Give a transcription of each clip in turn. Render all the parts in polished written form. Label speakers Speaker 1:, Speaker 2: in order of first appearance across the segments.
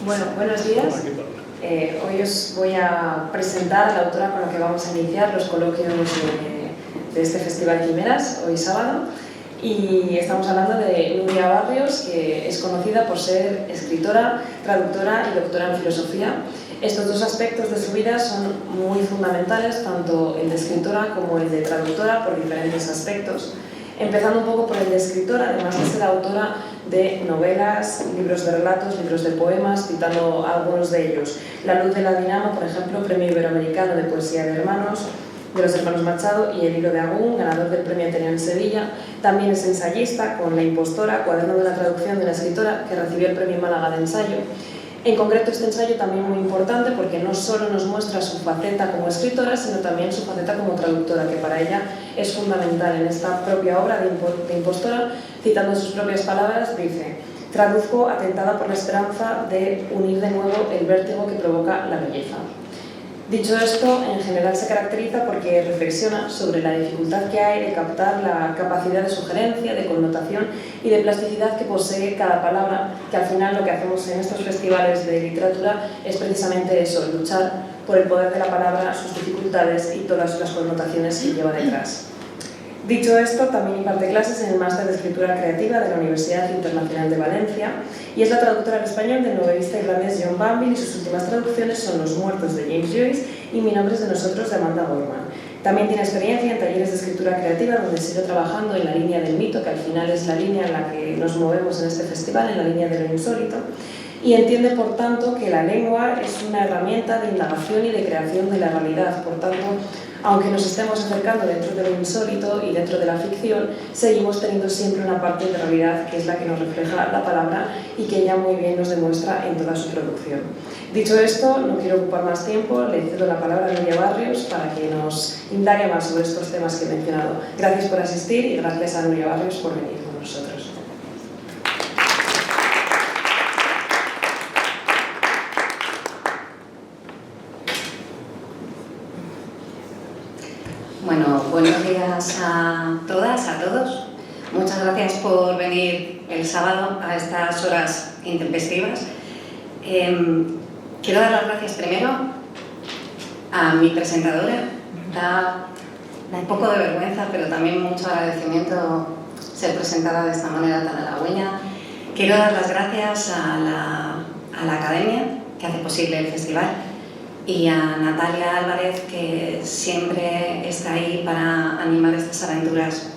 Speaker 1: Bueno, buenos días. Hoy os voy a presentar a la autora con la que vamos a iniciar los coloquios de este Festival Quimeras, hoy sábado. Y estamos hablando de Núria Barrios, que es conocida por ser escritora, traductora y doctora en filosofía. Estos dos aspectos de su vida son muy fundamentales, tanto el de escritora como el de traductora, por diferentes aspectos. Empezando un poco por el de escritora, además de ser autora de novelas, libros de relatos, libros de poemas, citando algunos de ellos. La luz de la Dinamo, por ejemplo, Premio Iberoamericano de Poesía de los hermanos Machado, y El hilo de Agún, ganador del Premio Ateneo en Sevilla. También es ensayista con La impostora, cuaderno de la traducción de la escritora, que recibió el Premio Málaga de ensayo. En concreto, este ensayo también muy importante porque no solo nos muestra su faceta como escritora, sino también su faceta como traductora, que para ella es fundamental. En esta propia obra de Impostora, citando sus propias palabras, dice: traduzco atentada por la esperanza de unir de nuevo el vértigo que provoca la belleza. Dicho esto, en general se caracteriza porque reflexiona sobre la dificultad que hay de captar la capacidad de sugerencia, de connotación y de plasticidad que posee cada palabra, que al final lo que hacemos en estos festivales de literatura es precisamente eso, luchar por el poder de la palabra, sus dificultades y todas las connotaciones que lleva detrás. Dicho esto, también imparte clases en el Máster de Escritura Creativa de la Universidad Internacional de Valencia y es la traductora al español del novelista irlandés John Banville, y sus últimas traducciones son Los muertos de James Joyce y Mi nombre es de nosotros de Amanda Gorman. También tiene experiencia en talleres de escritura creativa donde sigue trabajando en la línea del mito, que al final es la línea en la que nos movemos en este festival, en la línea de lo insólito, y entiende, por tanto, que la lengua es una herramienta de indagación y de creación de la realidad. Por tanto, aunque nos estemos acercando dentro de lo insólito y dentro de la ficción, seguimos teniendo siempre una parte de realidad que es la que nos refleja la palabra y que ella muy bien nos demuestra en toda su producción. Dicho esto, no quiero ocupar más tiempo, le cedo la palabra a Núria Barrios para que nos indague más sobre estos temas que he mencionado. Gracias por asistir y gracias a Núria Barrios por venir con nosotros.
Speaker 2: Bueno, buenos días a todas, a todos. Muchas gracias por venir el sábado a estas horas intempestivas. Quiero dar las gracias primero a mi presentadora. Da un poco de vergüenza, pero también mucho agradecimiento ser presentada de esta manera tan halagüeña. Quiero dar las gracias a la Academia, que hace posible el festival, y a Natalia Álvarez, que siempre está ahí para animar estas aventuras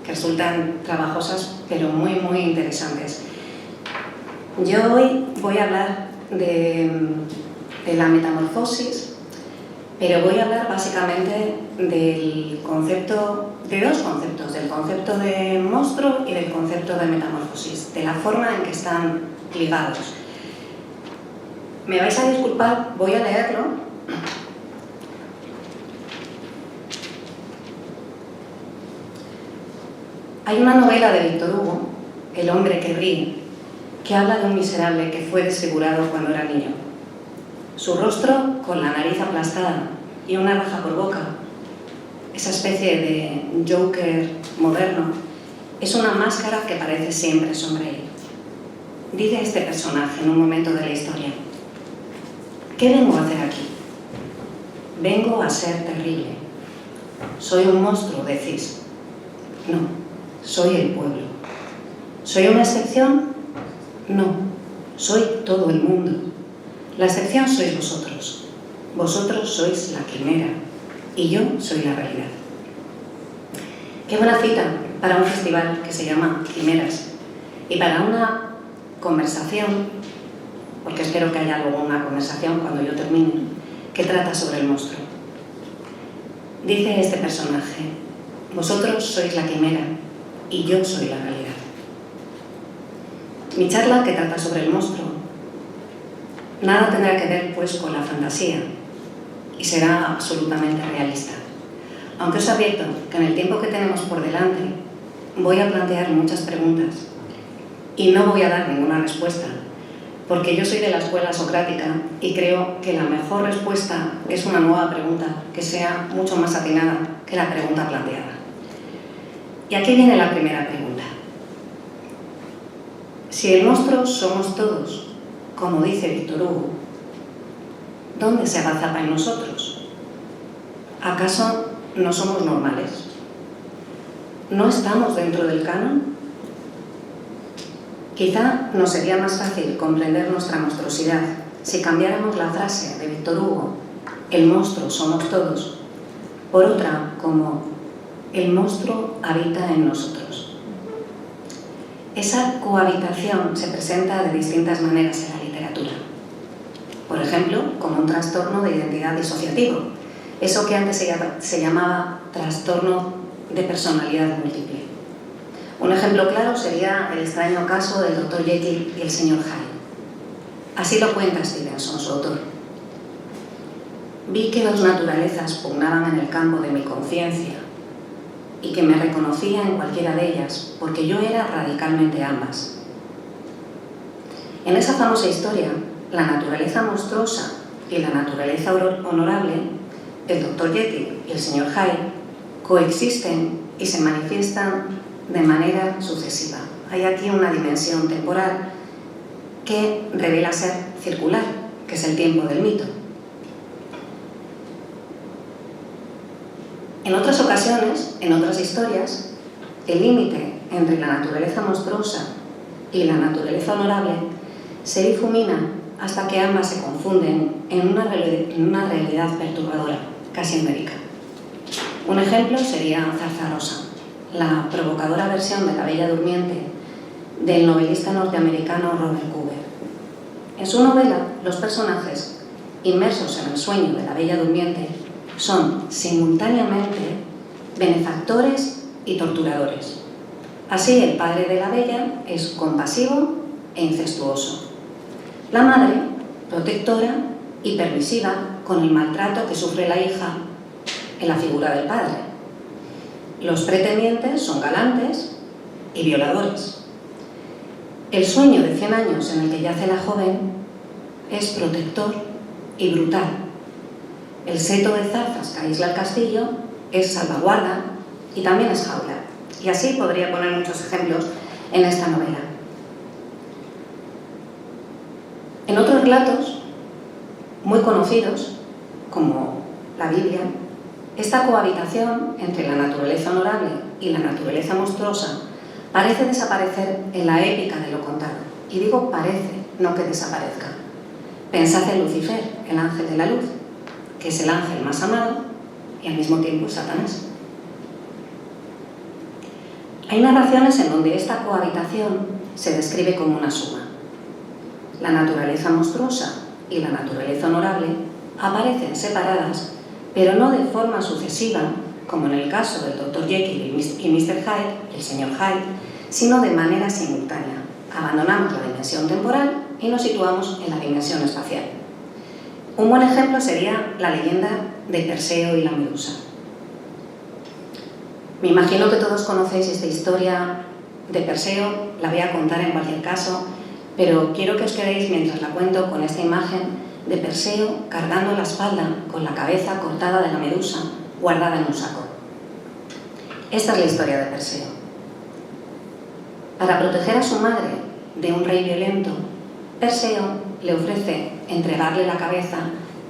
Speaker 2: que resultan trabajosas pero muy, muy interesantes. Yo hoy voy a hablar de la metamorfosis, pero voy a hablar básicamente del concepto, de dos conceptos, del concepto de monstruo y del concepto de metamorfosis, de la forma en que están ligados. Me vais a disculpar, voy a leerlo. Hay una novela de Víctor Hugo, El hombre que ríe, que habla de un miserable que fue desfigurado cuando era niño. Su rostro con la nariz aplastada y una raja por boca, esa especie de Joker moderno, es una máscara que parece siempre sonreír. Dice este personaje en un momento de la historia: ¿qué vengo a hacer aquí? Vengo a ser terrible. Soy un monstruo, decís. No, soy el pueblo. ¿Soy una excepción? No, soy todo el mundo. La excepción sois vosotros. Vosotros sois la quimera y yo soy la realidad. Qué buena cita para un festival que se llama Quimeras y para una conversación, porque espero que haya luego una conversación cuando yo termine, que trata sobre el monstruo. Dice este personaje: vosotros sois la quimera y yo soy la realidad. Mi charla, que trata sobre el monstruo, nada tendrá que ver pues con la fantasía y será absolutamente realista. Aunque os advierto que en el tiempo que tenemos por delante voy a plantear muchas preguntas y no voy a dar ninguna respuesta, porque yo soy de la escuela socrática y creo que la mejor respuesta es una nueva pregunta que sea mucho más atinada que la pregunta planteada. Y aquí viene la primera pregunta. Si el monstruo somos todos, como dice Víctor Hugo, ¿dónde se agazapa en nosotros? ¿Acaso no somos normales? ¿No estamos dentro del canon? Quizá nos sería más fácil comprender nuestra monstruosidad si cambiáramos la frase de Víctor Hugo, el monstruo somos todos, por otra como el monstruo habita en nosotros. Esa cohabitación se presenta de distintas maneras en la literatura. Por ejemplo, como un trastorno de identidad disociativo, eso que antes se llamaba trastorno de personalidad múltiple. Un ejemplo claro sería el extraño caso del Dr. Jekyll y el Sr. Hyde. Así lo cuenta Stevenson, su autor. Vi que dos naturalezas pugnaban en el campo de mi conciencia y que me reconocía en cualquiera de ellas, porque yo era radicalmente ambas. En esa famosa historia, la naturaleza monstruosa y la naturaleza honorable, el Dr. Jekyll y el Sr. Hyde, coexisten y se manifiestan de manera sucesiva. Hay aquí una dimensión temporal que revela ser circular, que es el tiempo del mito. En otras ocasiones, en otras historias, el límite entre la naturaleza monstruosa y la naturaleza honorable se difumina hasta que ambas se confunden en una realidad perturbadora, casi empírica. Un ejemplo sería Zarzarosa, la provocadora versión de La Bella Durmiente del novelista norteamericano Robert Cooper. En su novela, los personajes, inmersos en el sueño de la Bella Durmiente, son simultáneamente benefactores y torturadores. Así, el padre de la Bella es compasivo e incestuoso. La madre, protectora y permisiva con el maltrato que sufre la hija en la figura del padre. Los pretendientes son galantes y violadores. El sueño de 100 años en el que yace la joven es protector y brutal. El seto de zarzas que aísla el castillo es salvaguarda y también es jaula. Y así podría poner muchos ejemplos en esta novela. En otros relatos muy conocidos, como la Biblia, esta cohabitación entre la naturaleza honorable y la naturaleza monstruosa parece desaparecer en la épica de lo contado. Y digo parece, no que desaparezca. Pensad en Lucifer, el ángel de la luz, que es el ángel más amado y al mismo tiempo es Satanás. Hay narraciones en donde esta cohabitación se describe como una suma. La naturaleza monstruosa y la naturaleza honorable aparecen separadas, pero no de forma sucesiva, como en el caso del Dr. Jekyll y Mr. Hyde, el Sr. Hyde, sino de manera simultánea. Abandonamos la dimensión temporal y nos situamos en la dimensión espacial. Un buen ejemplo sería la leyenda de Perseo y la Medusa. Me imagino que todos conocéis esta historia de Perseo, la voy a contar en cualquier caso, pero quiero que os quedéis mientras la cuento con esta imagen de Perseo cargando la espalda con la cabeza cortada de la Medusa guardada en un saco. Esta es la historia de Perseo. Para proteger a su madre de un rey violento, Perseo le ofrece entregarle la cabeza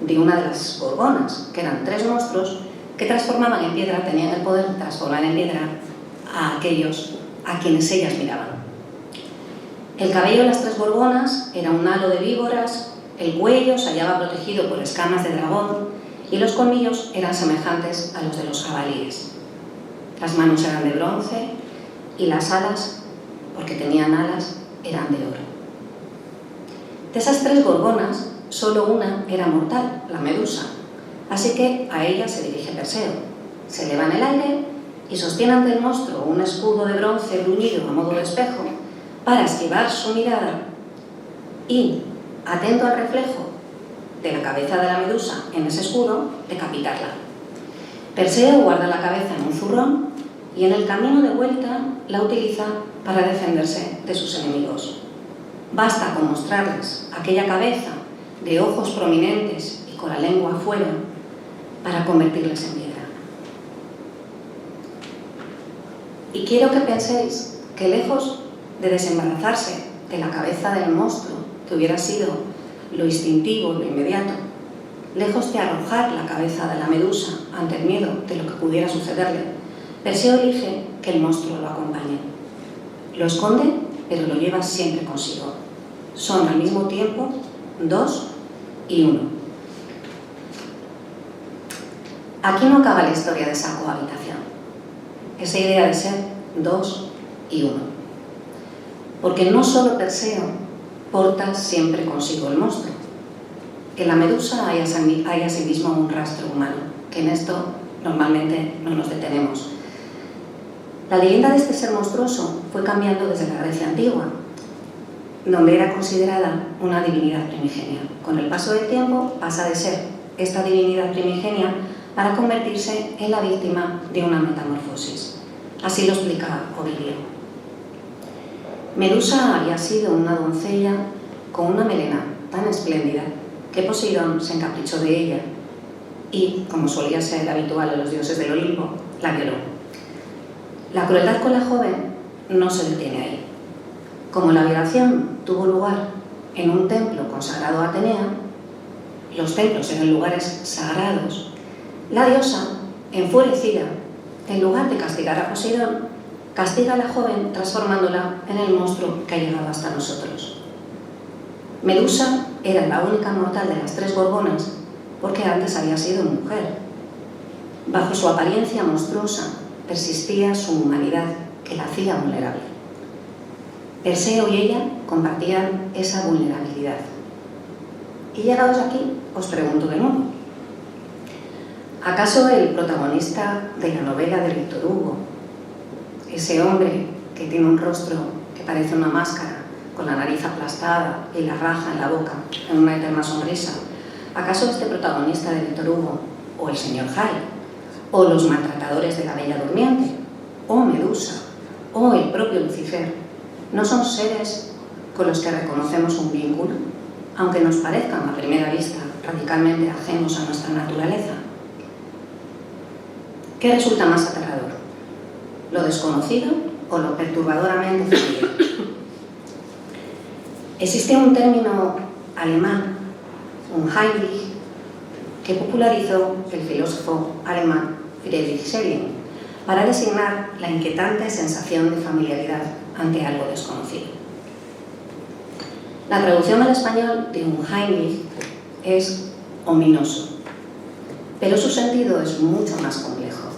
Speaker 2: de una de las gorgonas, que eran 3 monstruos que transformaban en piedra, tenían el poder de transformar en piedra a aquellos a quienes ellas miraban. El cabello de las 3 gorgonas era un halo de víboras, el cuello se hallaba protegido por escamas de dragón y los colmillos eran semejantes a los de los jabalíes. Las manos eran de bronce y las alas, porque tenían alas, eran de oro. De esas 3 gorgonas, solo una era mortal, la Medusa, así que a ella se dirige Perseo. Se eleva en el aire y sostiene ante el monstruo un escudo de bronce bruñido a modo de espejo para esquivar su mirada y, atento al reflejo de la cabeza de la Medusa en ese escudo, decapitarla. Perseo guarda la cabeza en un zurrón y en el camino de vuelta la utiliza para defenderse de sus enemigos. Basta con mostrarles aquella cabeza de ojos prominentes y con la lengua afuera para convertirles en piedra. Y quiero que penséis que lejos de desembarazarse de la cabeza del monstruo que hubiera sido lo instintivo, lo inmediato, lejos de arrojar la cabeza de la medusa ante el miedo de lo que pudiera sucederle, Perseo elige que el monstruo lo acompañe. Lo esconde, pero lo lleva siempre consigo. Son al mismo tiempo 2 y 1. Aquí no acaba la historia de esa cohabitación, esa idea de ser 2 y 1. Porque no solo Perseo porta siempre consigo el monstruo. En la medusa hay asimismo un rastro humano, que en esto normalmente no nos detenemos. La leyenda de este ser monstruoso fue cambiando desde la Grecia antigua, donde era considerada una divinidad primigenia. Con el paso del tiempo pasa de ser esta divinidad primigenia para convertirse en la víctima de una metamorfosis. Así lo explica Ovidio. Medusa había sido una doncella con una melena tan espléndida que Poseidón se encaprichó de ella y, como solía ser habitual en los dioses del Olimpo, la violó. La crueldad con la joven no se detiene ahí. Como la violación tuvo lugar en un templo consagrado a Atenea, los templos eran lugares sagrados, la diosa, enfurecida, en lugar de castigar a Poseidón, castiga a la joven transformándola en el monstruo que ha llegado hasta nosotros. Medusa era la única mortal de las 3 gorgonas porque antes había sido mujer. Bajo su apariencia monstruosa persistía su humanidad que la hacía vulnerable. Perseo y ella compartían esa vulnerabilidad. Y llegados aquí, os pregunto de nuevo, ¿acaso el protagonista de la novela de Víctor Hugo, ese hombre que tiene un rostro que parece una máscara, con la nariz aplastada y la raja en la boca, en una eterna sonrisa, ¿acaso este protagonista de Víctor Hugo, o el señor Hyde, o los maltratadores de la Bella Durmiente, o Medusa, o el propio Lucifer, no son seres con los que reconocemos un vínculo, aunque nos parezcan a primera vista radicalmente ajenos a nuestra naturaleza? ¿Qué resulta más aterrador? ¿Lo desconocido o lo perturbadoramente familiar? Existe un término alemán, un Heimlich, que popularizó el filósofo alemán Friedrich Schelling para designar la inquietante sensación de familiaridad ante algo desconocido. La traducción al español de un Heimlich es ominoso, pero su sentido es mucho más complejo.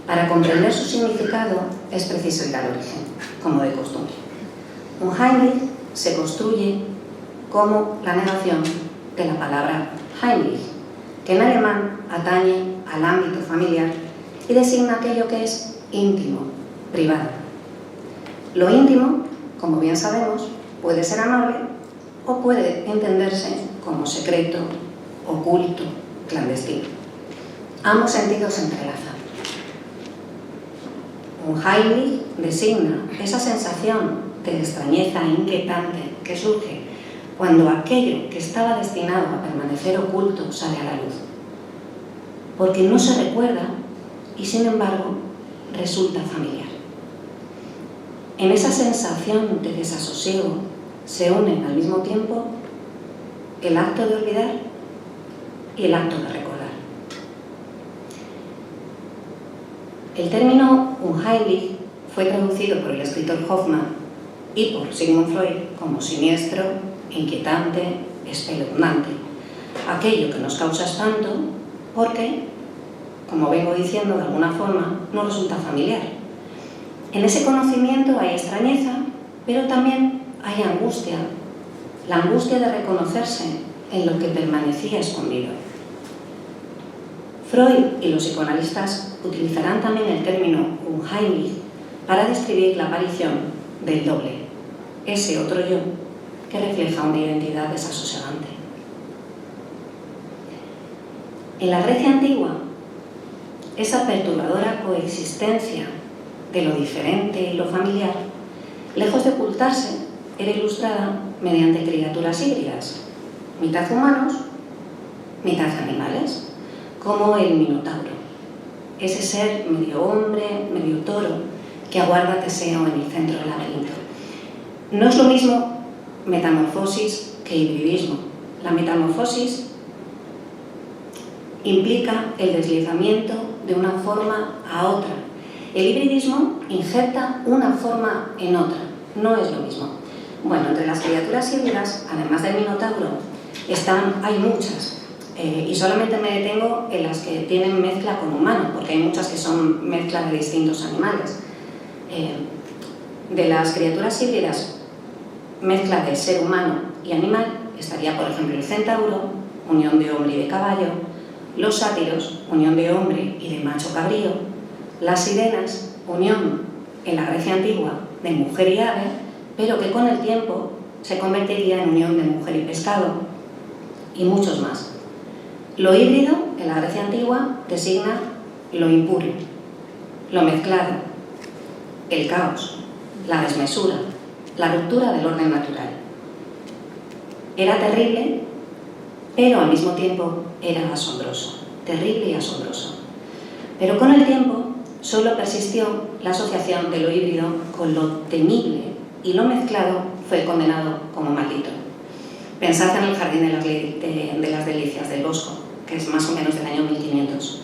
Speaker 2: Para comprender su significado es preciso ir al origen, como de costumbre. Un Heimlich se construye como la negación de la palabra Heimlich, que en alemán atañe al ámbito familiar y designa aquello que es íntimo, privado. Lo íntimo, como bien sabemos, puede ser amable o puede entenderse como secreto, oculto, clandestino. Ambos sentidos se entrelazan. Un Heimlich designa esa sensación de extrañeza inquietante que surge cuando aquello que estaba destinado a permanecer oculto sale a la luz, porque no se recuerda y sin embargo resulta familiar. En esa sensación de desasosiego se unen al mismo tiempo el acto de olvidar y el acto de recordar. El término Unheimlich fue traducido por el escritor Hoffmann y por Sigmund Freud como siniestro, inquietante, espeluznante, aquello que nos causa espanto porque, como vengo diciendo de alguna forma, no resulta familiar. En ese conocimiento hay extrañeza, pero también hay angustia, la angustia de reconocerse en lo que permanecía escondido. Freud y los psicoanalistas utilizarán también el término Unheimlich para describir la aparición del doble, ese otro yo que refleja una identidad desasosegante. En la Grecia antigua, esa perturbadora coexistencia de lo diferente y lo familiar, lejos de ocultarse, era ilustrada mediante criaturas híbridas, mitad humanos, mitad animales, como el Minotauro, ese ser medio hombre, medio toro, que aguarda a Teseo en el centro del laberinto. No es lo mismo metamorfosis que hibridismo. La metamorfosis implica el deslizamiento de una forma a otra. El hibridismo injerta una forma en otra, no es lo mismo. Bueno, entre las criaturas híbridas, además del minotauro, hay muchas, y solamente me detengo en las que tienen mezcla con humano, porque hay muchas que son mezcla de distintos animales. De las criaturas híbridas, mezcla de ser humano y animal, estaría por ejemplo el centauro, unión de hombre y de caballo, los sátiros, unión de hombre y de macho cabrío, las sirenas, unión en la Grecia antigua de mujer y ave, pero que con el tiempo se convertiría en unión de mujer y pescado, y muchos más. Lo híbrido en la Grecia antigua designa lo impuro, lo mezclado, el caos, la desmesura, la ruptura del orden natural. Era terrible, pero al mismo tiempo era asombroso, terrible y asombroso. Pero con el tiempo solo persistió la asociación de lo híbrido con lo temible, y lo mezclado fue condenado como maldito. Pensad en el Jardín de las Delicias del Bosco, que es más o menos del año 1500.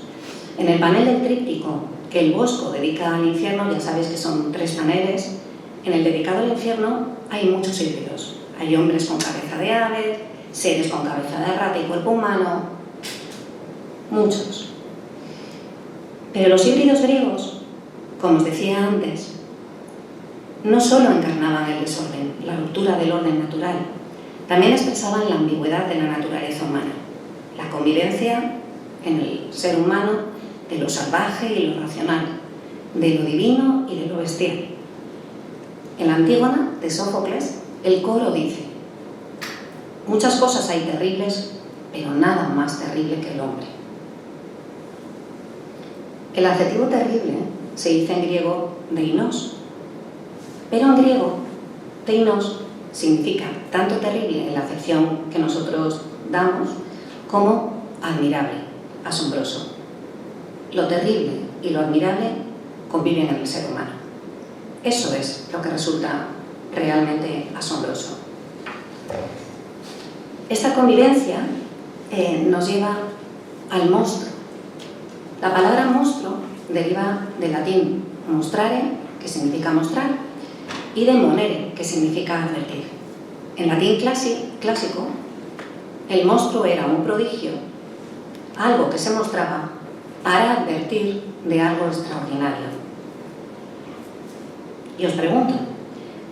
Speaker 2: En el panel del tríptico que el Bosco dedica al infierno, ya sabéis que son 3 paneles, en el dedicado al infierno hay muchos híbridos. Hay hombres con cabeza de ave, seres con cabeza de rata y cuerpo humano, muchos. Pero los híbridos griegos, como os decía antes, no solo encarnaban el desorden, la ruptura del orden natural, también expresaban la ambigüedad de la naturaleza humana, la convivencia en el ser humano de lo salvaje y lo racional, de lo divino y de lo bestial. En la Antígona de Sófocles, el coro dice: muchas cosas hay terribles, pero nada más terrible que el hombre. El adjetivo terrible se dice en griego deinos, pero en griego deinos significa tanto terrible en la acepción que nosotros damos como admirable, asombroso. Lo terrible y lo admirable conviven en el ser humano. Eso es lo que resulta realmente asombroso. Esta convivencia nos lleva al monstruo. La palabra monstruo deriva del latín mostrare, que significa mostrar, y de monere, que significa advertir. En latín clásico, el monstruo era un prodigio, algo que se mostraba para advertir de algo extraordinario. Y os pregunto,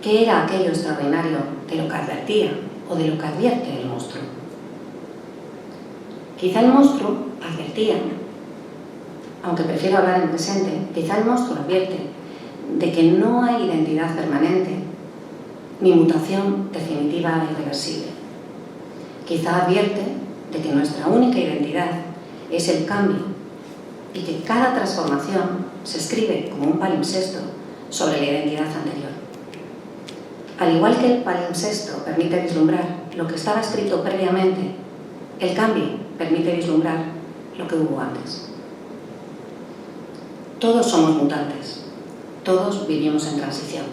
Speaker 2: ¿qué era aquello extraordinario de lo que advertía o de lo que advierte el monstruo? Quizá el monstruo advertía, aunque prefiero hablar en presente, quizá el monstruo advierte de que no hay identidad permanente ni mutación definitiva e irreversible. Quizá advierte de que nuestra única identidad es el cambio y que cada transformación se escribe como un palimpsesto sobre la identidad anterior. Al igual que el palimpsesto permite vislumbrar lo que estaba escrito previamente, el cambio permite vislumbrar lo que hubo antes. Todos somos mutantes, todos vivimos en transición.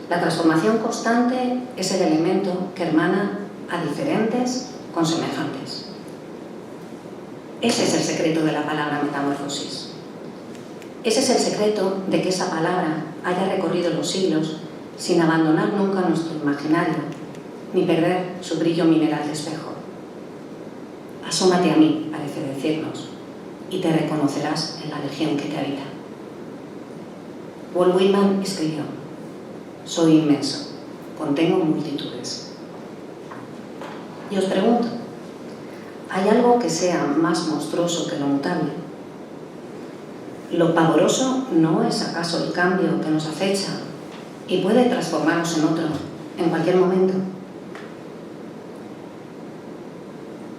Speaker 2: La transformación constante es el elemento que hermana a diferentes con semejantes. Ese es el secreto de la palabra metamorfosis. Ese es el secreto de que esa palabra haya recorrido los siglos sin abandonar nunca nuestro imaginario, ni perder su brillo mineral de espejo. Asómate a mí, parece decirnos, y te reconocerás en la legión que te habita. Walt Whitman escribió: soy inmenso, contengo multitudes. Y os pregunto, ¿hay algo que sea más monstruoso que lo mutable? ¿Lo pavoroso no es acaso el cambio que nos acecha y puede transformarnos en otro en cualquier momento?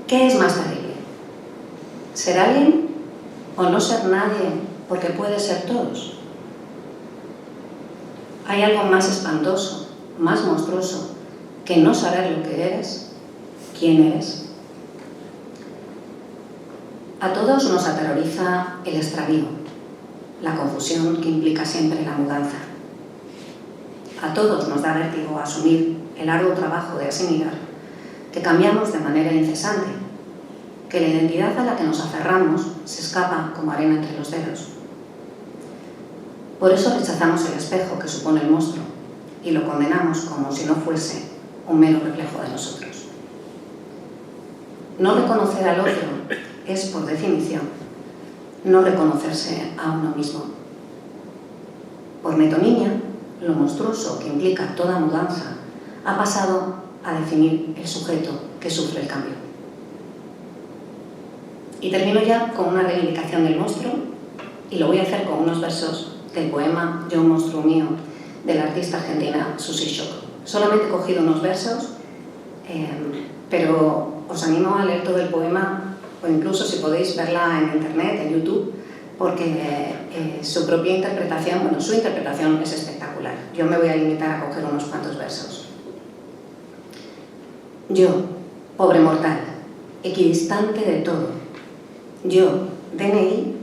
Speaker 2: ¿Qué es más terrible? ¿Ser alguien o no ser nadie porque puede ser todos? ¿Hay algo más espantoso, más monstruoso que no saber lo que eres, quién eres? A todos nos aterroriza el extravío, la confusión que implica siempre la mudanza. a todos nos da vértigo asumir el arduo trabajo de asimilar, que cambiamos de manera incesante, que la identidad a la que nos aferramos se escapa como arena entre los dedos. Por eso rechazamos el espejo que supone el monstruo y lo condenamos como si no fuese un mero reflejo de nosotros. No reconocer al otro es, por definición, no reconocerse a uno mismo. Por metoniña, lo monstruoso que implica toda mudanza ha pasado a definir el sujeto que sufre el cambio. Y termino ya con una reivindicación del monstruo, y lo voy a hacer con unos versos del poema Yo, un monstruo mío, de la artista argentina Susy Shock. Solamente he cogido unos versos, pero os animo a leer todo el poema, o incluso si podéis verla en internet, en YouTube, porque su propia interpretación, bueno, su interpretación es espectacular. Yo me voy a limitar a coger unos cuantos versos. Yo, pobre mortal, equidistante de todo. Yo, DNI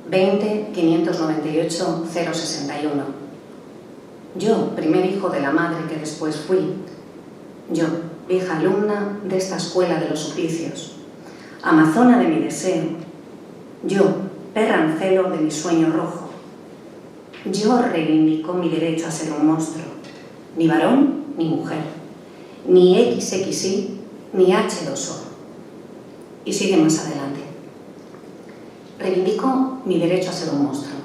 Speaker 2: 20-598-061. Yo, primer hijo de la madre que después fui. Yo, vieja alumna de esta escuela de los suplicios. Amazona de mi deseo. Yo, perra en celo de mi sueño rojo. Yo reivindico mi derecho a ser un monstruo. Ni varón ni mujer. Ni XXI ni H2O. Y sigue más adelante. Reivindico mi derecho a ser un monstruo.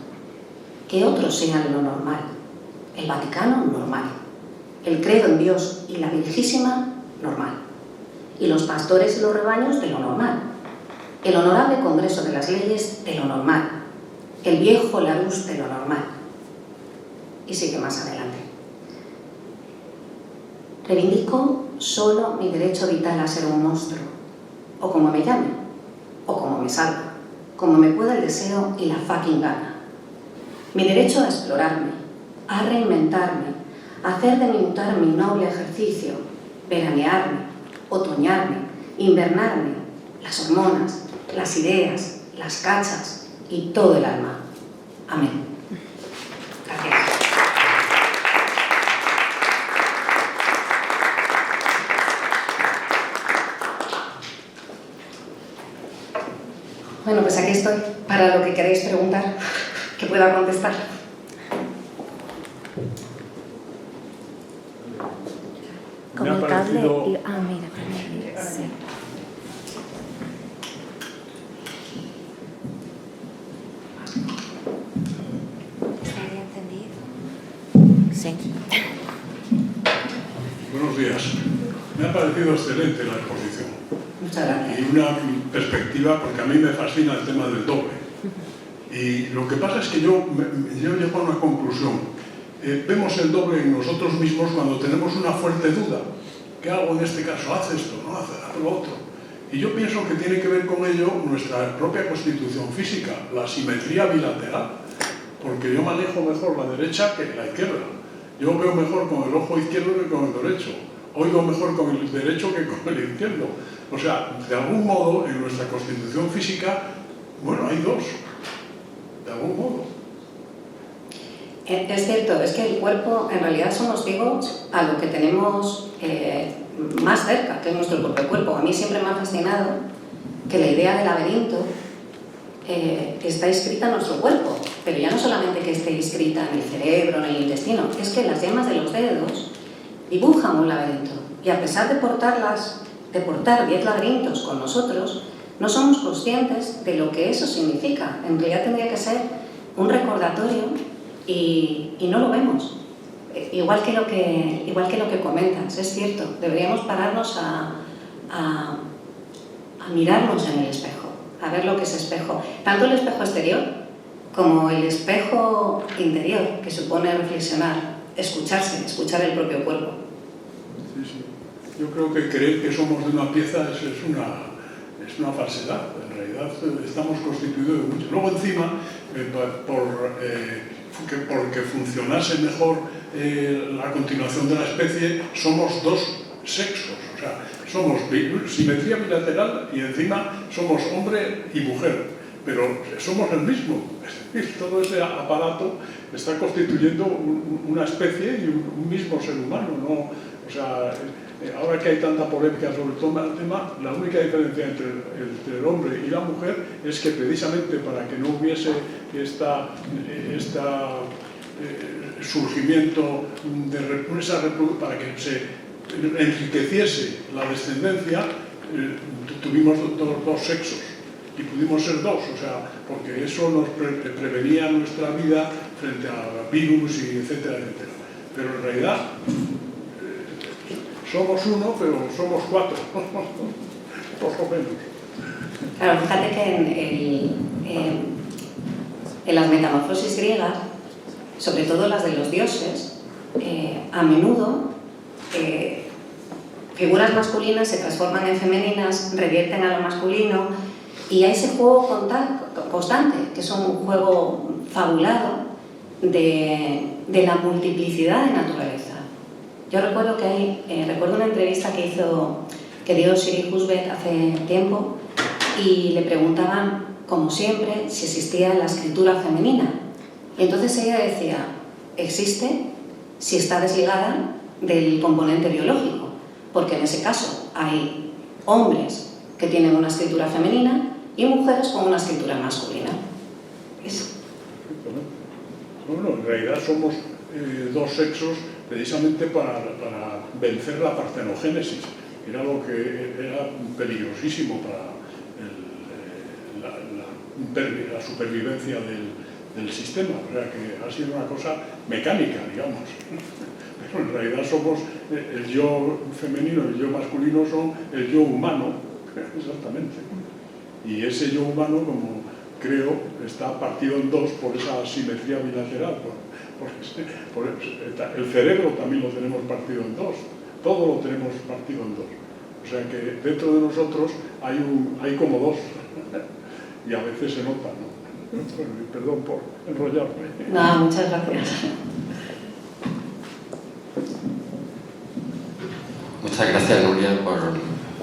Speaker 2: Que otros sean lo normal. El Vaticano, normal. El credo en Dios y la Virgísima, normal. Y los pastores y los rebaños, de lo normal. El honorable Congreso de las Leyes, de lo normal. El viejo Larousse, de lo normal. Y sigue más adelante. Reivindico solo mi derecho vital a ser un monstruo. O como me llame. O como me salga. Como me pueda el deseo y la fucking gana. Mi derecho a explorarme, a reinventarme, a hacer de mi mutar mi noble ejercicio, veranearme, otoñarme, invernarme, las hormonas, las ideas, las cachas y todo el alma. Amén. Gracias. Bueno, pues aquí estoy, para lo que queréis preguntar, que pueda contestar.
Speaker 3: Con el cable y... Ah, mira, sí. ¿Estaría encendido? Sí.
Speaker 4: Buenos días. Me ha parecido excelente la exposición.
Speaker 2: Muchas gracias.
Speaker 4: Y una perspectiva, porque a mí me fascina el tema del doble. Y lo que pasa es que yo llego a una conclusión. Vemos el doble en nosotros mismos cuando tenemos una fuerte duda. ¿Qué hago en este caso? ¿Haz esto? ¿No? ¿Haz lo otro? Y yo pienso que tiene que ver con ello nuestra propia constitución física, la simetría bilateral. Porque yo manejo mejor la derecha que la izquierda. Yo veo mejor con el ojo izquierdo que con el derecho. Oigo mejor con el derecho que con el izquierdo. O sea, de algún modo, en nuestra constitución física, bueno, hay dos. De algún modo.
Speaker 2: Es cierto, es que el cuerpo, en realidad somos ciegos a lo que tenemos más cerca, que es nuestro propio cuerpo. A mí siempre me ha fascinado que la idea del laberinto está inscrita en nuestro cuerpo, pero ya no solamente que esté inscrita en el cerebro, en el intestino, es que las yemas de los dedos dibujan un laberinto. Y a pesar de portar 10 laberintos con nosotros, no somos conscientes de lo que eso significa. En realidad tendría que ser un recordatorio y no lo vemos. Igual que lo que comentas, es cierto, deberíamos pararnos a mirarnos en el espejo, a ver lo que es espejo. Tanto el espejo exterior como el espejo interior, que supone reflexionar, escucharse, escuchar el propio cuerpo.
Speaker 4: Sí, sí. Yo creo que creer que somos de una pieza es una falsedad. En realidad estamos constituidos de mucho. Luego encima, porque funcionase mejor la continuación de la especie, somos dos sexos. O sea, somos simetría bilateral y encima somos hombre y mujer. pero somos el mismo. Es decir, todo ese aparato está constituyendo una especie y un mismo ser humano, ¿no? O sea, ahora que hay tanta polémica sobre todo el tema, la única diferencia entre el hombre y la mujer es que precisamente para que no hubiese surgimiento para que se enriqueciese la descendencia, tuvimos dos sexos y pudimos ser dos, o sea, porque eso nos prevenía nuestra vida frente a virus y etcétera, etcétera. Pero en realidad somos uno, pero somos cuatro, por lo menos.
Speaker 2: Claro, fíjate que en las metamorfosis griegas, sobre todo las de los dioses, a menudo figuras masculinas se transforman en femeninas, revierten a lo masculino, y hay ese juego constante, que es un juego fabulado de la multiplicidad de naturaleza. Yo recuerdo recuerdo una entrevista que dio Siri Husbeck hace tiempo, y le preguntaban, como siempre, si existía la escritura femenina. Y entonces ella decía, existe si está desligada del componente biológico, porque en ese caso hay hombres que tienen una escritura femenina y mujeres con una escritura masculina.
Speaker 4: Bueno, en realidad somos dos sexos precisamente para vencer la partenogénesis. Era lo que era peligrosísimo para la supervivencia del sistema, o sea que ha sido una cosa mecánica, digamos. Pero en realidad somos el yo femenino y el yo masculino son el yo humano, exactamente. Y ese yo humano, como creo, está partido en dos por esa simetría bilateral. El cerebro también lo tenemos partido en dos, todo lo tenemos partido en dos. O sea que dentro de nosotros hay como dos, y a veces se nota, ¿no? Perdón por enrollarme.
Speaker 2: No, muchas gracias.
Speaker 5: Muchas gracias, Nuria, por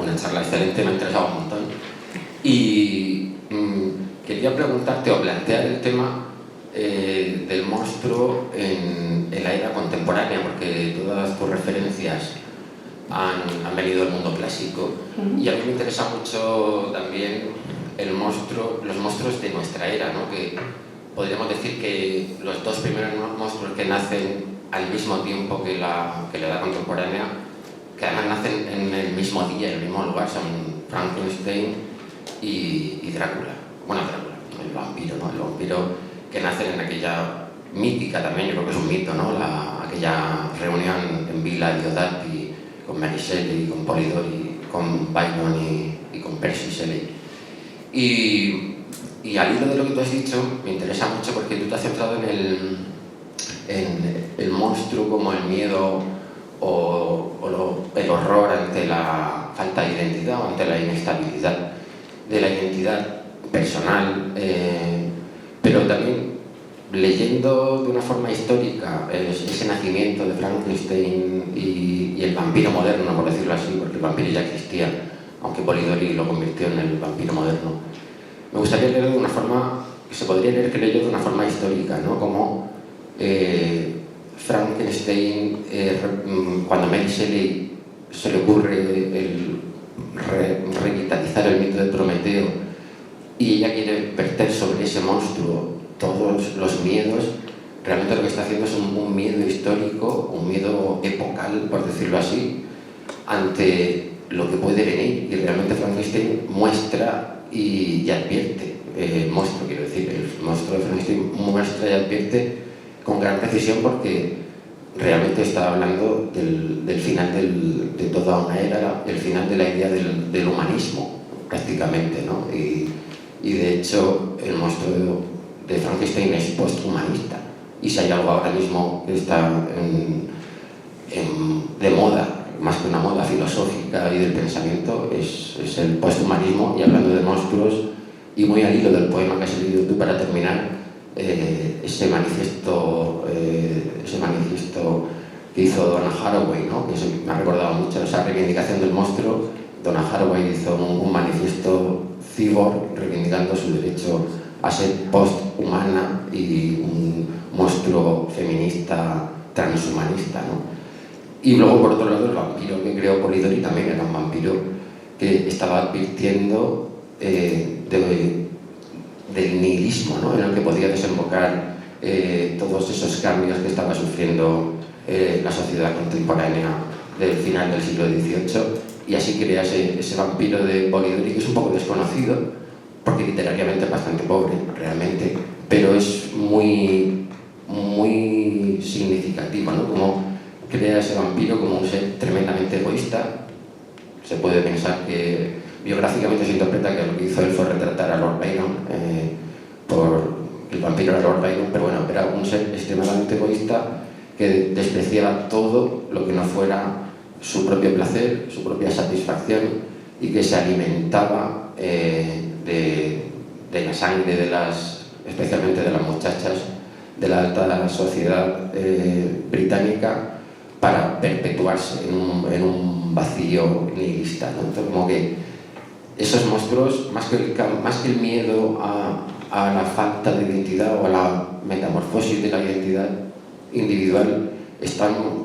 Speaker 5: una charla excelente, me ha interesado un montón. Y quería preguntarte o plantear el tema del monstruo en la era contemporánea, porque todas tus referencias han venido del mundo clásico. Y a mí me interesa mucho también los monstruos de nuestra era, ¿no? Que podríamos decir que los dos primeros monstruos que nacen al mismo tiempo que la edad contemporánea, que además nacen en el mismo día, en el mismo lugar, son Frankenstein y Drácula. Bueno, Drácula, el vampiro, ¿no? El vampiro que nacen en aquella mítica también, yo creo que es un mito, ¿no? Aquella reunión en Villa Diodati con Mary Shelley, con Polidori, con Byron y con Percy Shelley. Y al hilo de lo que tú has dicho, me interesa mucho porque tú te has centrado en el monstruo como el miedo o el horror ante la falta de identidad o ante la inestabilidad de la identidad personal, pero también leyendo de una forma histórica ese nacimiento de Frankenstein y el vampiro moderno, por decirlo así, porque el vampiro ya existía, aunque Polidori lo convirtió en el vampiro moderno. Me gustaría leerlo de una forma, se podría leer, creo yo, de una forma histórica, ¿no? Como Frankenstein, cuando Mary Shelley se le ocurre revitalizar el mito de Prometeo y ella quiere verter sobre ese monstruo todos los miedos, realmente lo que está haciendo es un miedo histórico, un miedo epocal, por decirlo así, ante lo que puede venir. Y realmente Frankenstein muestra y advierte, el monstruo de Frankenstein muestra y advierte con gran precisión, porque realmente está hablando del final de toda una era, el final de la idea del humanismo, prácticamente, ¿no? Y de hecho el monstruo de Frankenstein es posthumanista, y si hay algo ahora mismo que está de moda, más que una moda filosófica y del pensamiento, es el posthumanismo. Y hablando de monstruos, y muy al hilo del poema que has leído tú para terminar, ese manifiesto que hizo Donna Haraway, ¿no? Que me ha recordado mucho esa reivindicación del monstruo. Donna Haraway hizo un manifiesto cyborg reivindicando su derecho a ser post-humana y un monstruo feminista transhumanista, ¿no? Y luego, por otro lado, el vampiro que creó Polidori también era un vampiro que estaba advirtiendo del nihilismo, ¿no?, en el que podía desembocar todos esos cambios que estaba sufriendo la sociedad contemporánea del final del siglo XVIII, y así crea ese vampiro de Polidori, que es un poco desconocido, porque literariamente es bastante pobre, realmente, pero es muy, muy significativo, ¿no? Como crea ese vampiro como un ser tremendamente egoísta. Se puede pensar que biográficamente se interpreta que lo que hizo él fue retratar a Lord Byron, por el vampiro era Lord Byron, pero bueno, era un ser extremadamente egoísta que despreciaba todo lo que no fuera su propio placer, su propia satisfacción, y que se alimentaba de la sangre especialmente de las muchachas de la alta sociedad británica, para perpetuarse en un vacío nihilista, ¿no? Entonces, como que esos monstruos, más que el miedo a la falta de identidad o a la metamorfosis de la identidad individual,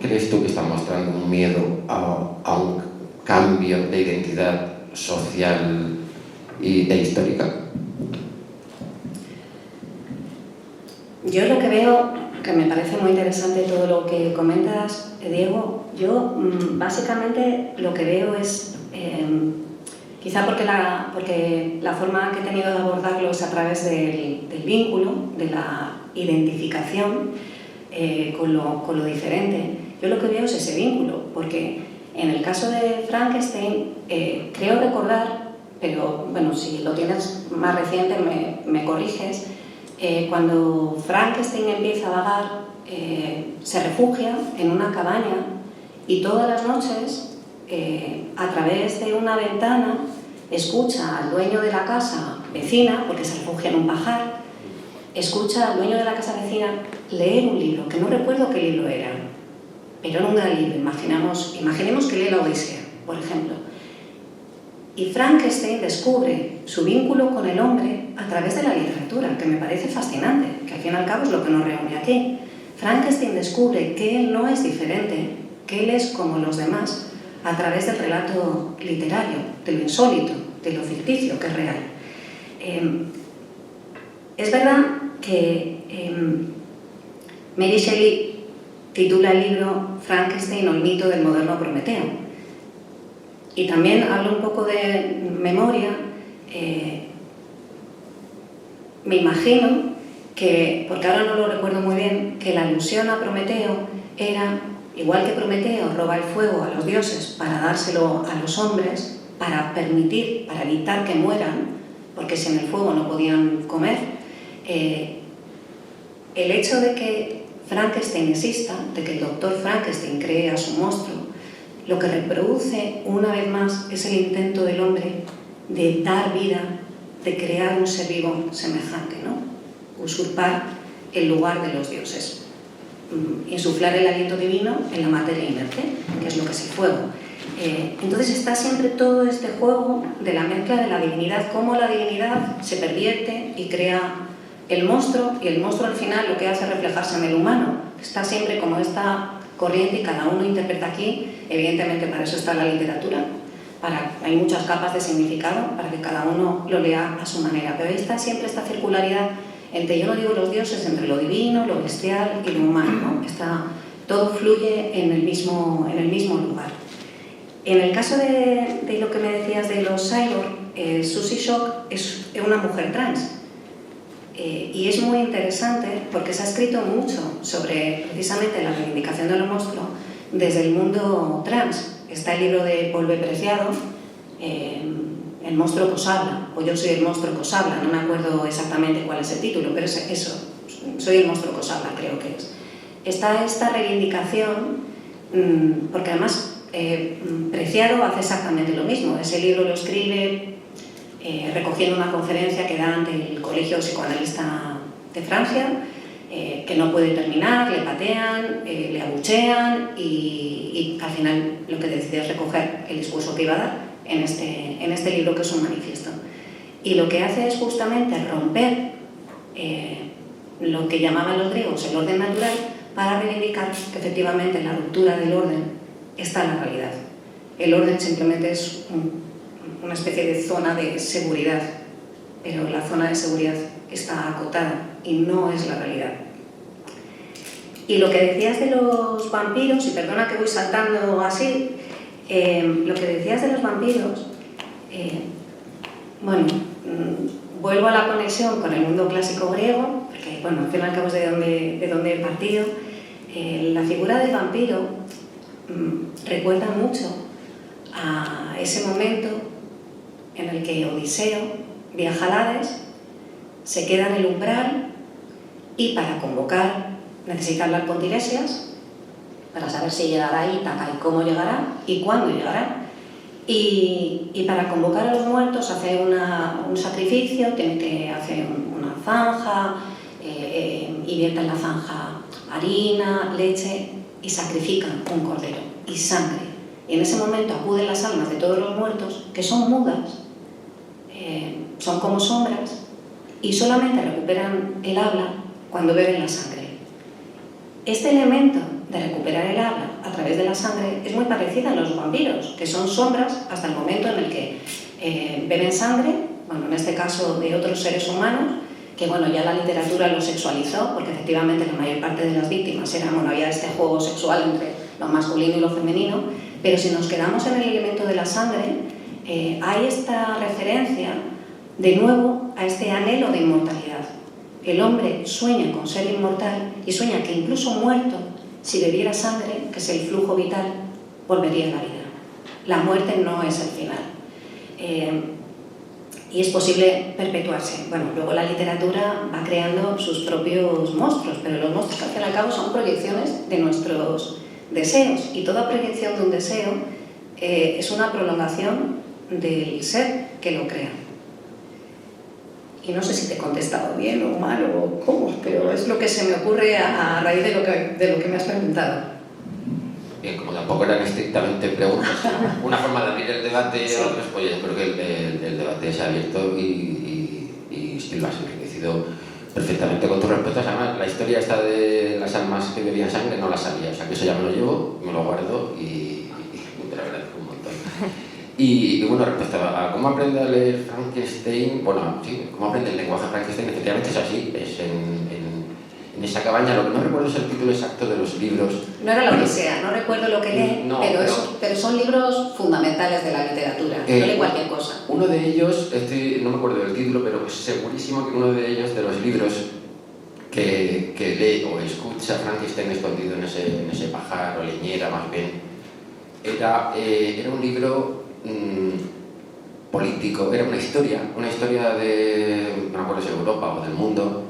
Speaker 5: ¿crees tú que están mostrando un miedo a un cambio de identidad social e histórica?
Speaker 2: Yo lo que veo, que me parece muy interesante todo lo que comentas, Diego, yo básicamente lo que veo es, quizá porque la forma que he tenido de abordarlo es a través del vínculo, de la identificación con lo diferente. Yo lo que veo es ese vínculo, porque en el caso de Frankenstein, creo recordar, pero bueno, si lo tienes más reciente me corriges, cuando Frankenstein empieza a vagar, se refugia en una cabaña y todas las noches, a través de una ventana, escucha al dueño de la casa vecina, porque se refugia en un pajar, escucha al dueño de la casa vecina leer un libro, que no recuerdo qué libro era, pero era un gran libro. Imaginemos que lee la Odisea, por ejemplo. Y Frankenstein descubre su vínculo con el hombre a través de la literatura, que me parece fascinante, que al fin y al cabo es lo que nos reúne aquí. Frankenstein descubre que él no es diferente, que él es como los demás, a través del relato literario, de lo insólito, de lo ficticio, que es real. Es verdad que Mary Shelley titula el libro Frankenstein o el mito del moderno Prometeo. Y también hablo un poco de memoria. Me imagino que, porque ahora no lo recuerdo muy bien, que la alusión a Prometeo era, igual que Prometeo roba el fuego a los dioses para dárselo a los hombres, para evitar que mueran, porque sin el fuego no podían comer. El hecho de que Frankenstein exista, de que el doctor Frankenstein cree a su monstruo, lo que reproduce una vez más es el intento del hombre de dar vida, de crear un ser vivo semejante, ¿no? Usurpar el lugar de los dioses, insuflar el aliento divino en la materia inerte, que es lo que es el fuego. Entonces está siempre todo este juego de la mezcla de la divinidad, cómo la divinidad se pervierte y crea el monstruo, y el monstruo al final lo que hace es reflejarse en el humano. Está siempre como esta corriente y cada uno interpreta aquí. Evidentemente para eso está la literatura, hay muchas capas de significado para que cada uno lo lea a su manera, pero ahí está siempre esta circularidad entre, yo no digo los dioses, entre lo divino, lo bestial y lo humano, ¿no? Todo fluye en el mismo lugar. En el caso de lo que me decías de los cyborg, Susie Shock es una mujer trans. Y es muy interesante porque se ha escrito mucho sobre precisamente la reivindicación de los monstruos desde el mundo trans. Está el libro de Paul B. Preciado, El monstruo que os habla, o Yo soy el monstruo que os habla, no me acuerdo exactamente cuál es el título, pero es eso, Soy el monstruo que os habla, creo que es. Está esta reivindicación, porque además Preciado hace exactamente lo mismo. Ese libro lo escribe recogiendo una conferencia que da ante el Colegio Psicoanalista de Francia, que no puede terminar, le patean, le abuchean y al final lo que decide es recoger el discurso que iba a dar en este libro, que es un manifiesto. Y lo que hace es justamente romper lo que llamaban los griegos el orden natural para reivindicar que efectivamente en la ruptura del orden está la realidad. El orden simplemente es una especie de zona de seguridad, pero la zona de seguridad está acotada y no es la realidad. Y lo que decías de los vampiros, y perdona que voy saltando así, lo que decías de los vampiros, bueno, vuelvo a la conexión con el mundo clásico griego, porque bueno, al fin y al cabo es de donde he partido. La figura del vampiro recuerda mucho a ese momento en el que Odiseo viaja a Hades, se queda en el umbral y para convocar necesita hablar con Tiresias para saber si llegará a Ítaca y cómo llegará y cuándo llegará. Y para convocar a los muertos hace un sacrificio, tiene que hacer una zanja, y vierte en la zanja harina, leche y sacrifican un cordero y sangre. Y en ese momento acuden las almas de todos los muertos, que son mudas, son como sombras, y solamente recuperan el habla cuando beben la sangre. Este elemento de recuperar el habla a través de la sangre es muy parecida a los vampiros, que son sombras hasta el momento en el que beben sangre, bueno, en este caso de otros seres humanos, que bueno, ya la literatura lo sexualizó, porque efectivamente la mayor parte de las víctimas eran, bueno, había este juego sexual entre lo masculino y lo femenino, pero si nos quedamos en el elemento de la sangre, hay esta referencia de nuevo a este anhelo de inmortalidad. El hombre sueña con ser inmortal y sueña que incluso muerto, si bebiera sangre, que es el flujo vital, volvería a la vida. La muerte no es el final. Y es posible perpetuarse. Bueno, luego la literatura va creando sus propios monstruos, pero los monstruos al fin y al cabo son proyecciones de nuestros deseos, y toda proyección de un deseo es una prolongación del ser que lo crea. Y no sé si te he contestado bien o mal o cómo, pero es lo que se me ocurre a raíz de lo que me has preguntado.
Speaker 5: Bien, como tampoco eran estrictamente preguntas, una forma de abrir el debate, sí. Otros, pues yo creo que el debate se ha abierto y lo has enriquecido perfectamente con tus respuestas. Además, la historia esta de las almas que bebían sangre no la sabía, o sea que eso ya me lo llevo, me lo guardo y te lo agradezco un montón. Y bueno, respecto a cómo aprende a leer Frankenstein, bueno, sí, cómo aprende el lenguaje Frankenstein, efectivamente es así, es en esa cabaña. Lo que no recuerdo es el título exacto de los libros.
Speaker 2: No era la Odisea, no recuerdo lo que lee, no, pero son libros fundamentales de la literatura, no lee cualquier cosa.
Speaker 5: Uno de ellos, no me acuerdo del título, pero es segurísimo que uno de ellos, de los libros que lee o escucha Frankenstein escondido en ese pajar o leñera más bien, era un libro político, era una historia de, no me acuerdo si de Europa o del mundo,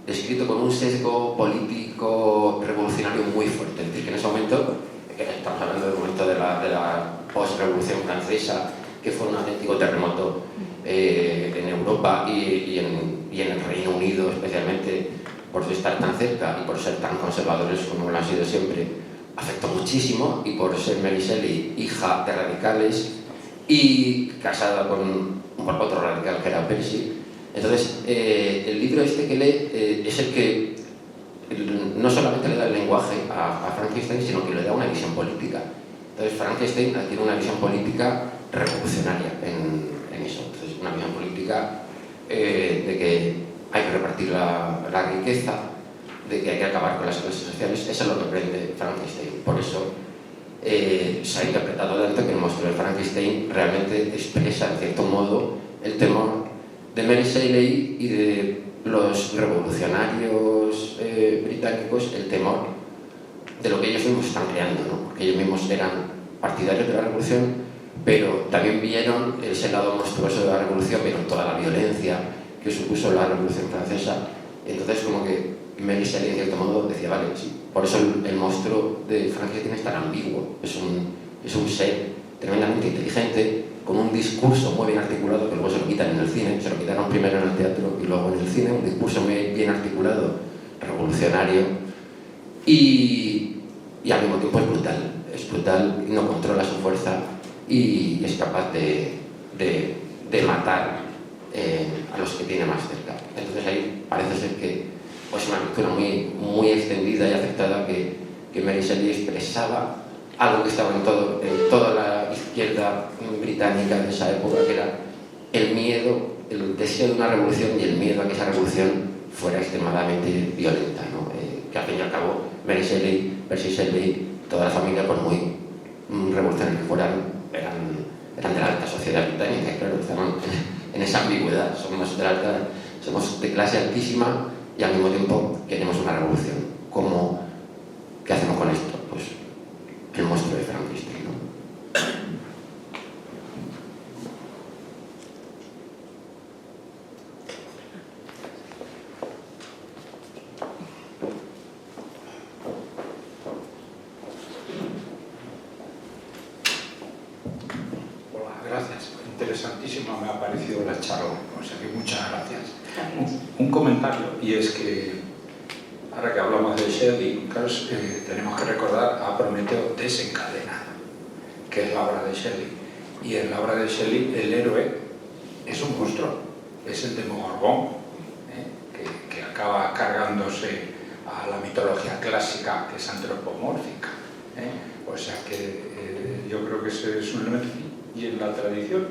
Speaker 5: escrito con un sesgo político revolucionario muy fuerte. Es decir, que en ese momento, estamos hablando del momento de la post-revolución francesa, que fue un auténtico terremoto en Europa y en el Reino Unido, especialmente por estar tan cerca y por ser tan conservadores como lo han sido siempre, afectó muchísimo, y por ser Mary Shelley, hija de radicales y casada con otro radical que era Percy. Entonces, el libro este que lee es el que no solamente le da el lenguaje a Frankenstein, sino que le da una visión política. Entonces, Frankenstein tiene una visión política revolucionaria en eso. Entonces, una visión política de que hay que repartir la riqueza, de que hay que acabar con las clases sociales. Eso es lo que aprende Frankenstein. Por eso se ha interpretado tanto que el monstruo de Frankenstein realmente expresa, en cierto modo, el temor de Mary Shelley y de los revolucionarios británicos, el temor de lo que ellos mismos están creando, ¿no? Porque ellos mismos eran partidarios de la revolución, pero también vieron ese lado monstruoso de la revolución, vieron toda la violencia que supuso la revolución francesa. Entonces, como que Mary Shelley, en cierto modo, decía, vale, sí, por eso el monstruo de Frankenstein es tan ambiguo, es un ser tremendamente inteligente, con un discurso muy bien articulado, que luego se lo quitan en el cine, se lo quitaron primero en el teatro y luego en el cine, un discurso muy bien articulado, revolucionario, y al mismo tiempo es brutal, no controla su fuerza y es capaz de matar a los que tiene más cerca. Entonces ahí parece ser que pues, una lectura muy extendida y aceptada que Mary Shelley expresaba algo que estaba en toda la izquierda británica de esa época, que era el miedo, el deseo de una revolución y el miedo a que esa revolución fuera extremadamente violenta, ¿no? Que al fin y al cabo Percy Shelley, toda la familia, por muy revolucionarios que fueran, eran de la alta sociedad británica, y claro, estaban en esa ambigüedad, somos de clase altísima y al mismo tiempo queremos una revolución. ¿Qué hacemos con esto? Pues el monstruo de Frankenstein, ¿no?
Speaker 6: Gracias, interesantísima me ha parecido la charla, o sea que muchas gracias. Un comentario, y es que ahora que hablamos de Shelley, claro, tenemos que recordar a Prometeo desencadenado, que es la obra de Shelley. Y en la obra de Shelley el héroe es un monstruo, es el Demogorgón, que acaba cargándose a la mitología clásica, que es antropomórfica. O sea que yo creo que ese es un elemento. Y en la tradición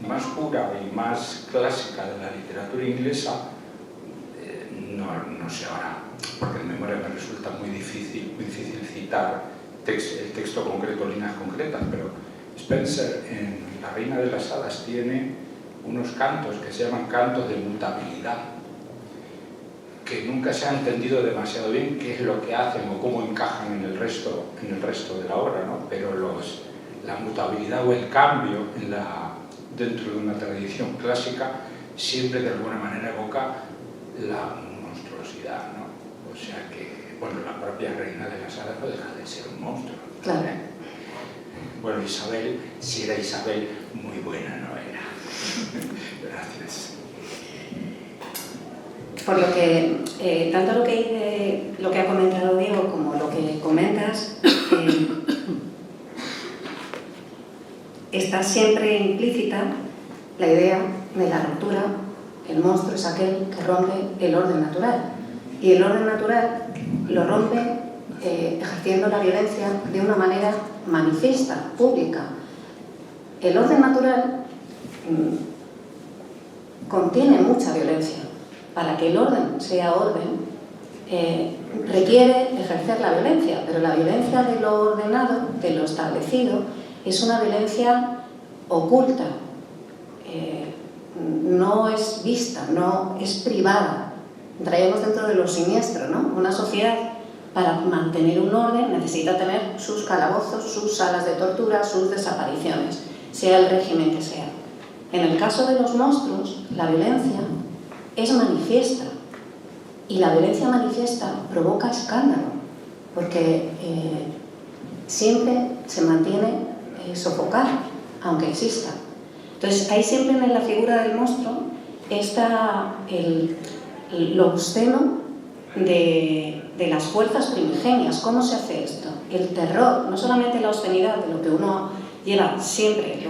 Speaker 6: más pura y más clásica de la literatura inglesa, no sé ahora, porque en memoria me resulta muy difícil citar el texto concreto, líneas concretas, pero Spenser en La Reina de las Hadas tiene unos cantos que se llaman cantos de mutabilidad, que nunca se ha entendido demasiado bien qué es lo que hacen o cómo encajan en el resto de la obra, ¿no? Pero la mutabilidad o el cambio dentro de una tradición clásica siempre de alguna manera evoca la monstruosidad, ¿no? O sea que, bueno, la propia Reina de las Hadas no deja de ser un monstruo.
Speaker 2: Claro.
Speaker 6: Bueno, Isabel, si era Isabel, muy buena no era. Gracias.
Speaker 2: Por lo que, tanto lo que ha comentado Diego como lo que comentas, está siempre implícita la idea de la ruptura. El monstruo es aquel que rompe el orden natural. Y el orden natural lo rompe ejerciendo la violencia de una manera manifiesta, pública. El orden natural contiene mucha violencia. Para que el orden sea orden, requiere ejercer la violencia, pero la violencia de lo ordenado, de lo establecido, es una violencia oculta, no es vista, no es privada. Traemos dentro de lo siniestro, ¿no? Una sociedad, para mantener un orden, necesita tener sus calabozos, sus salas de tortura, sus desapariciones, sea el régimen que sea. En el caso de los monstruos, la violencia es manifiesta, y la violencia manifiesta provoca escándalo, porque siempre se mantiene sofocada, aunque exista. Entonces, hay siempre en la figura del monstruo está lo obsceno de las fuerzas primigenias. ¿Cómo se hace esto? El terror, no solamente la obscenidad de lo que uno lleva siempre,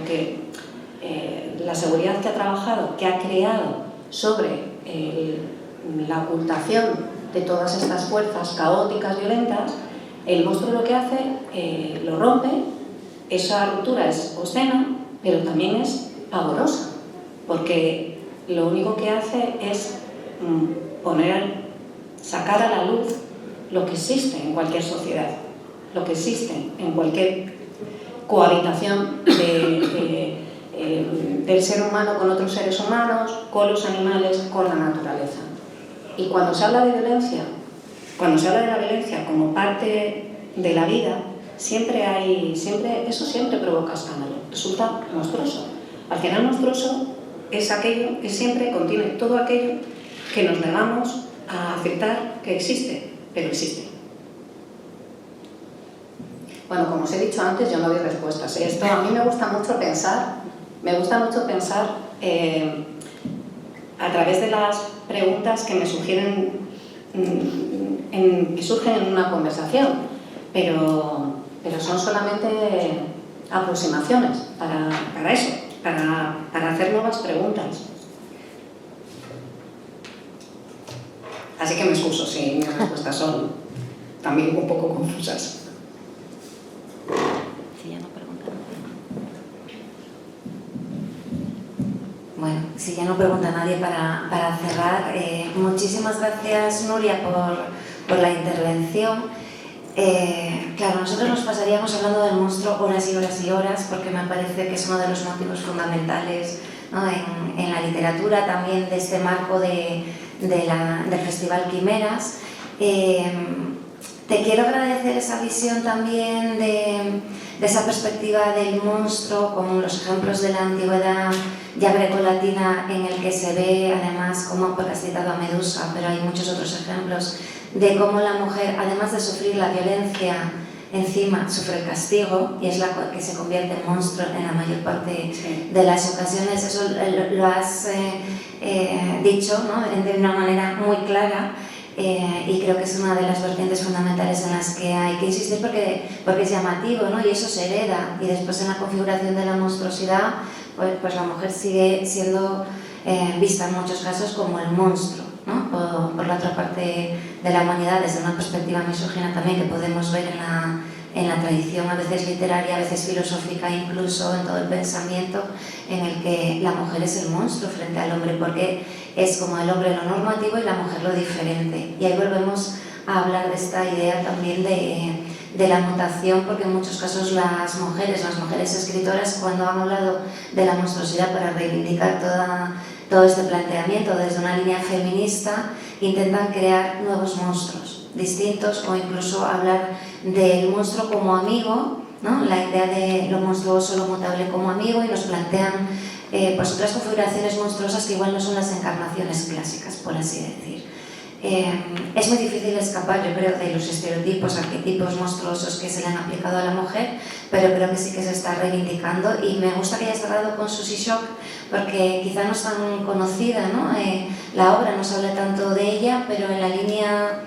Speaker 2: la seguridad que ha trabajado, que ha creado sobre la ocultación de todas estas fuerzas caóticas, violentas. El monstruo lo que hace, lo rompe. Esa ruptura es obscena, pero también es pavorosa, porque lo único que hace es sacar a la luz lo que existe en cualquier sociedad, lo que existe en cualquier cohabitación del ser humano con otros seres humanos, con los animales, con la naturaleza. Y cuando se habla de violencia, cuando se habla de la violencia como parte de la vida, eso siempre provoca escándalo, resulta monstruoso. Al final, monstruoso es aquello que siempre contiene todo aquello que nos negamos a aceptar que existe, pero existe. Bueno, como os he dicho antes, yo no doy respuestas. Esto a mí me gusta mucho pensar a través de las preguntas que me sugieren, que surgen en una conversación, pero son solamente aproximaciones para eso, para hacer nuevas preguntas. Así que me excuso si mis respuestas son también un poco confusas.
Speaker 3: Si ya no pregunta nadie.
Speaker 2: Bueno, si ya no pregunta nadie para cerrar, muchísimas gracias, Nuria, por la intervención. Claro, nosotros nos pasaríamos hablando del monstruo horas y horas y horas, porque me parece que es uno de los motivos fundamentales, ¿no?, en la literatura, también de este marco del Festival Quimeras. Te quiero agradecer esa visión también de esa perspectiva del monstruo, con los ejemplos de la antigüedad ya grecolatina, en el que se ve además, como porque has citado a Medusa, pero hay muchos otros ejemplos, de cómo la mujer, además de sufrir la violencia, encima sufre el castigo, y es la que se convierte en monstruo en la mayor parte de las ocasiones. Eso lo has dicho, ¿no?, de una manera muy clara. Y creo que es una de las vertientes fundamentales en las que hay que insistir, porque es llamativo, ¿no?, y eso se hereda, y después en la configuración de la monstruosidad pues la mujer sigue siendo vista en muchos casos como el monstruo, ¿no?, por la otra parte de la humanidad, desde una perspectiva misógina también, que podemos ver en la tradición, a veces literaria, a veces filosófica, incluso en todo el pensamiento, en el que la mujer es el monstruo frente al hombre, porque es como el hombre lo normativo y la mujer lo diferente. Y ahí volvemos a hablar de esta idea también de la mutación, porque en muchos casos las mujeres escritoras, cuando han hablado de la monstruosidad para reivindicar todo este planteamiento desde una línea feminista, intentan crear nuevos monstruos distintos, o incluso hablar del monstruo como amigo, ¿no?, la idea de lo monstruoso, lo mutable como amigo, y nos plantean pues otras configuraciones monstruosas que igual no son las encarnaciones clásicas, por así decir. Es muy difícil escapar, yo creo, de los estereotipos, arquetipos monstruosos que se le han aplicado a la mujer, pero creo que sí que se está reivindicando, y me gusta que hayas cerrado con Susie Shock, porque quizá no es tan conocida, ¿no? La obra no se habla tanto de ella, pero en la línea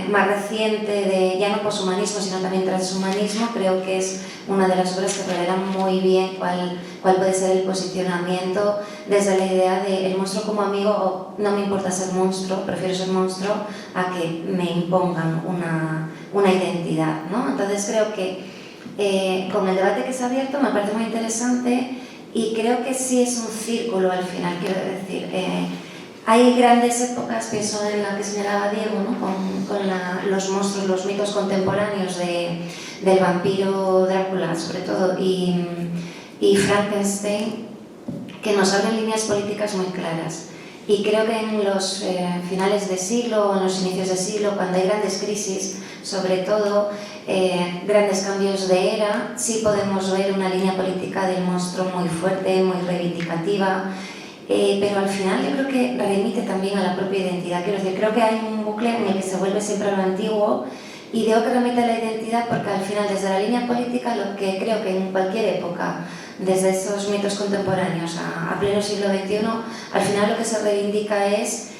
Speaker 2: más reciente de ya no poshumanismo sino también transhumanismo, creo que es una de las obras que revelan muy bien cuál puede ser el posicionamiento desde la idea de el monstruo como amigo, o no me importa ser monstruo, prefiero ser monstruo a que me impongan una identidad, ¿no? Entonces creo que con el debate que se ha abierto me parece muy interesante, y creo que sí es un círculo al final, quiero decir. Hay grandes épocas, pienso en la que señalaba Diego, ¿no?, con los monstruos, los mitos contemporáneos del vampiro Drácula, sobre todo, y Frankenstein, que nos abren líneas políticas muy claras. Y creo que en los finales de siglo o en los inicios de siglo, cuando hay grandes crisis, sobre todo grandes cambios de era, sí podemos ver una línea política del monstruo muy fuerte, muy reivindicativa. Pero al final yo creo que remite también a la propia identidad. Quiero decir, creo que hay un bucle en el que se vuelve siempre a lo antiguo, y digo que remite a la identidad porque al final, desde la línea política, lo que creo que en cualquier época, desde esos mitos contemporáneos a pleno siglo XXI, al final lo que se reivindica es: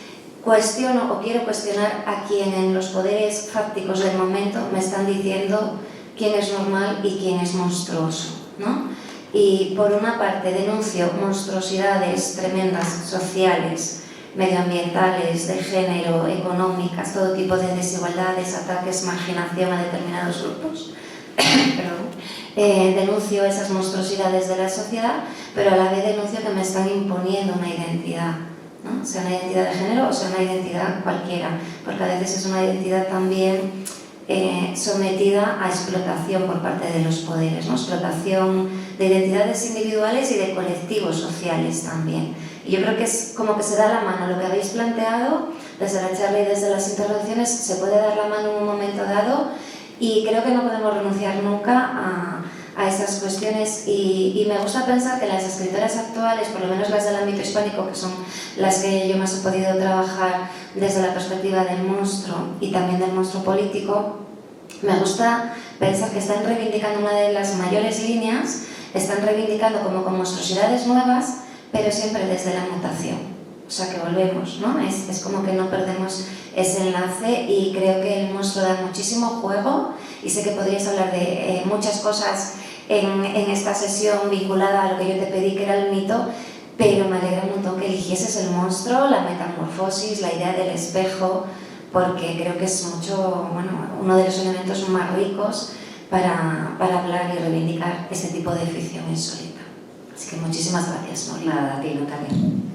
Speaker 2: cuestiono o quiero cuestionar a quien en los poderes fácticos del momento me están diciendo quién es normal y quién es monstruoso, ¿no? Y por una parte denuncio monstruosidades tremendas sociales, medioambientales, de género, económicas, todo tipo de desigualdades, ataques, marginación a determinados grupos. Denuncio esas monstruosidades de la sociedad, pero a la vez denuncio que me están imponiendo una identidad, ¿no? Sea una identidad de género o sea una identidad cualquiera, porque a veces es una identidad también sometida a explotación por parte de los poderes, ¿no? Explotación de identidades individuales y de colectivos sociales también. Y yo creo que es como que se da la mano. Lo que habéis planteado desde la charla y desde las intervenciones, se puede dar la mano en un momento dado, y creo que no podemos renunciar nunca a esas cuestiones, y me gusta pensar que las escritoras actuales, por lo menos las del ámbito hispánico, que son las que yo más he podido trabajar desde la perspectiva del monstruo y también del monstruo político, me gusta pensar que están reivindicando una de las mayores líneas, están reivindicando como con monstruosidades nuevas, pero siempre desde la mutación. O sea que volvemos, ¿no? Es como que no perdemos ese enlace, y creo que el monstruo da muchísimo juego, y sé que podríais hablar de muchas cosas en esta sesión vinculada a lo que yo te pedí, que era el mito,
Speaker 3: pero me alegra un montón que eligieses el monstruo, la metamorfosis, la idea del espejo, porque creo que es uno de los elementos más ricos para hablar y reivindicar este tipo de ficción insólita. Así que muchísimas gracias, Nori.
Speaker 2: Nada, a ti, Natalia.